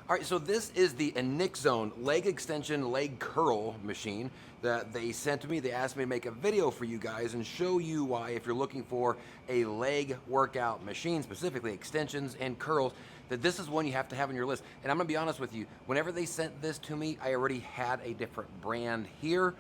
All right, so this is the Zone leg extension, leg curl machine that they sent to me. They asked me to make a video for you guys and show you why, if you're looking for a leg workout machine, specifically extensions and curls, that this is one you have to have on your list. And I'm gonna be honest with you, whenever they sent this to me, I already had a different brand here.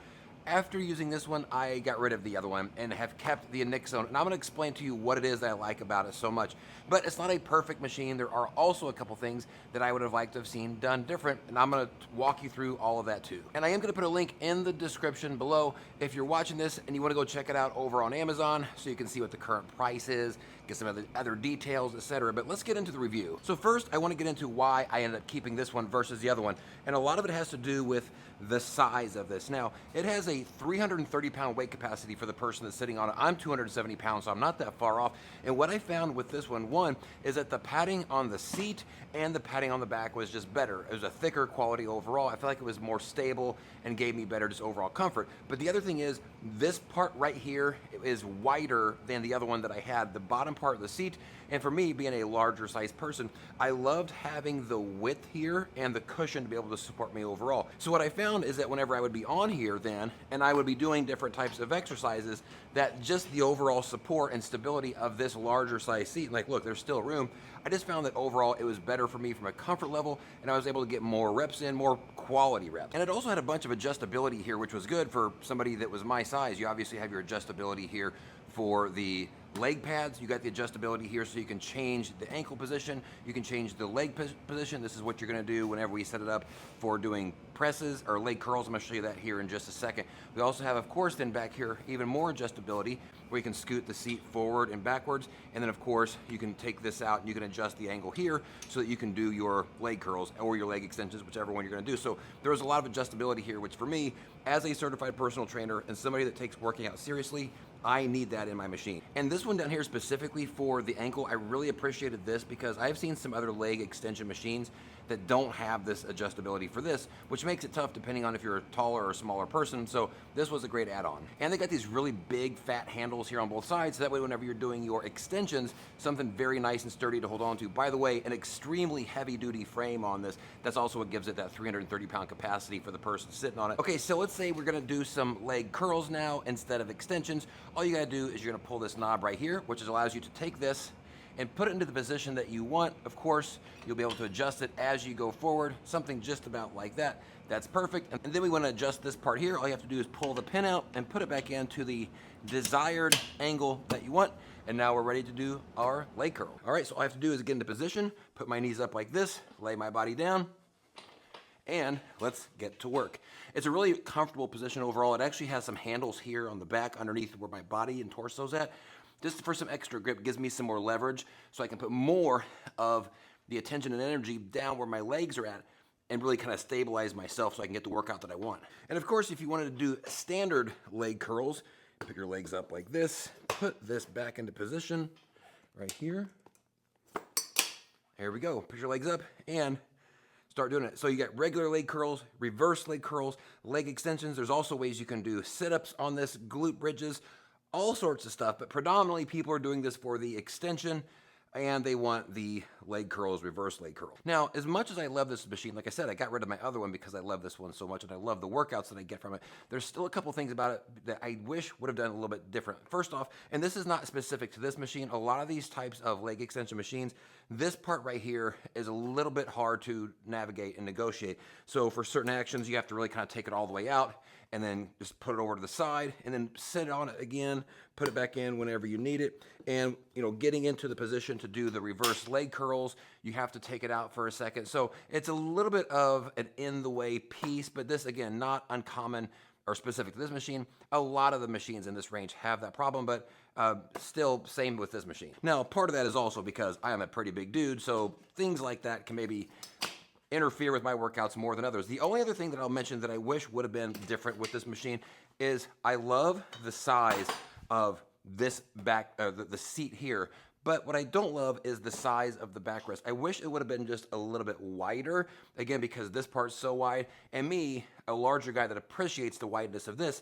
After using this one, I got rid of the other one and have kept the Zone. And I'm gonna explain to you what it is that I like about it so much. But it's not a perfect machine. There are also a couple things that I would have liked to have seen done different, and I'm gonna walk you through all of that too. And I am gonna put a link in the description below if you're watching this and you wanna go check it out over on Amazon so you can see what the current price is, get some other details, etc. But let's get into the review. So first, I wanna get into why I ended up keeping this one versus the other one. And a lot of it has to do with the size of this. Now, it has a 330-pound weight capacity for the person that's sitting on it. I'm 270 pounds, so I'm not that far off. And what I found with this one is that the padding on the seat and the padding on the back was just better. It was a thicker quality overall. I feel like it was more stable and gave me better just overall comfort. But the other thing is, this part right here is wider than the other one that I had, the bottom part of the seat. And for me, being a larger sized person, I loved having the width here and the cushion to be able to support me overall. So what I found is that whenever I would be on here then, and I would be doing different types of exercises, that just the overall support and stability of this larger size seat, like look, there's still room. I just found that overall it was better for me from a comfort level, and I was able to get more reps in, more quality reps. And it also had a bunch of adjustability here, which was good for somebody that was my size. You obviously have your adjustability here for the leg pads. You got the adjustability here so you can change the ankle position, you can change the leg position. This is what you're gonna do whenever we set it up for doing presses or leg curls. I'm gonna show you that here in just a second. We also have, of course, then back here, even more adjustability where you can scoot the seat forward and backwards. And then of course, you can take this out and you can adjust the angle here so that you can do your leg curls or your leg extensions, whichever one you're gonna do. So there was a lot of adjustability here, which for me, as a certified personal trainer and somebody that takes working out seriously, I need that in my machine. And this one down here specifically for the ankle, I really appreciated this because I've seen some other leg extension machines that don't have this adjustability for this, which makes it tough depending on if you're a taller or smaller person. So this was a great add-on. And they got these really big fat handles here on both sides, so that way whenever you're doing your extensions, something very nice and sturdy to hold on to. By the way, an extremely heavy duty frame on this. That's also what gives it that 330-pound capacity for the person sitting on it. Okay, so let's say we're gonna do some leg curls now instead of extensions. All you gotta do is you're gonna pull this knob right here, which allows you to take this and put it into the position that you want. Of course, you'll be able to adjust it as you go forward, something just about like that. That's perfect. And then we want to adjust this part here. All you have to do is pull the pin out and put it back into the desired angle that you want. And now we're ready to do our leg curl. All right, so all I have to do is get into position, put my knees up like this, lay my body down, and let's get to work. It's a really comfortable position overall. It actually has some handles here on the back underneath where my body and torso's at. Just for some extra grip, gives me some more leverage so I can put more of the attention and energy down where my legs are at and really kind of stabilize myself so I can get the workout that I want. And of course, if you wanted to do standard leg curls, pick your legs up like this, put this back into position right here. There we go. Put your legs up and start doing it. So you got regular leg curls, reverse leg curls, leg extensions. There's also ways you can do sit-ups on this, glute bridges, all sorts of stuff, but predominantly people are doing this for the extension and they want the leg curls, reverse leg curl. Now, as much as I love this machine, like I said, I got rid of my other one because I love this one so much and I love the workouts that I get from it. There's still a couple things about it that I wish would have done a little bit different. First off, and this is not specific to this machine, a lot of these types of leg extension machines, this part right here is a little bit hard to navigate and negotiate. So for certain actions, you have to really kind of take it all the way out and then just put it over to the side and then sit on it again, put it back in whenever you need it. And you know, getting into the position to do the reverse leg curls, you have to take it out for a second. So it's a little bit of an in the way piece, but this again, not uncommon or specific to this machine. A lot of the machines in this range have that problem, but still same with this machine. Now, part of that is also because I am a pretty big dude, so things like that can maybe interfere with my workouts more than others. The only other thing that I'll mention that I wish would have been different with this machine is I love the size of this back, the seat here. But what I don't love is the size of the backrest. I wish it would have been just a little bit wider, again, because this part's so wide. And me, a larger guy that appreciates the wideness of this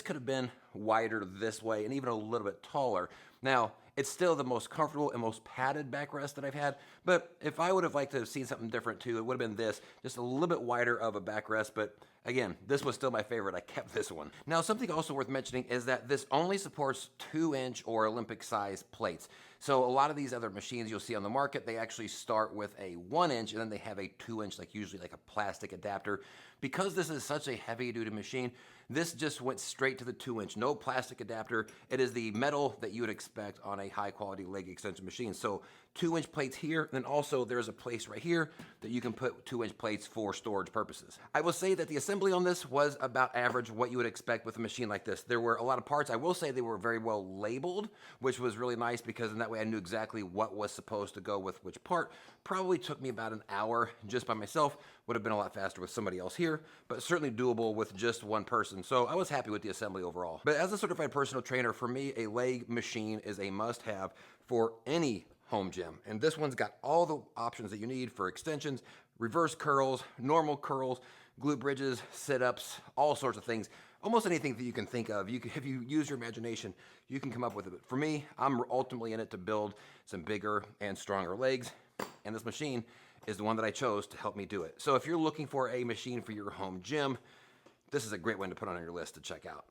could have been wider this way and even a little bit taller. Now, it's still the most comfortable and most padded backrest that I've had, but if I would have liked to have seen something different too, it would have been this, just a little bit wider of a backrest, but again, this was still my favorite. I kept this one. Now, something also worth mentioning is that this only supports 2-inch or Olympic size plates. So a lot of these other machines you'll see on the market, they actually start with a 1-inch and then they have a 2-inch, like usually like a plastic adapter. Because this is such a heavy duty machine, this just went straight to the 2-inch, no plastic adapter. It is the metal that you would expect on a high quality leg extension machine. So 2-inch plates here, and then also there's a place right here that you can put 2-inch plates for storage purposes. I will say that the assembly on this was about average, what you would expect with a machine like this. There were a lot of parts. I will say they were very well labeled, which was really nice because in that way I knew exactly what was supposed to go with which part. Probably took me about an hour just by myself. Would have been a lot faster with somebody else here, but certainly doable with just one person. So I was happy with the assembly overall. But as a certified personal trainer, for me, a leg machine is a must-have for any home gym. And this one's got all the options that you need for extensions, reverse curls, normal curls, glute bridges, sit-ups, all sorts of things. Almost anything that you can think of. If you use your imagination, you can come up with it. But for me, I'm ultimately in it to build some bigger and stronger legs. And this machine is the one that I chose to help me do it. So if you're looking for a machine for your home gym, this is a great one to put on your list to check out.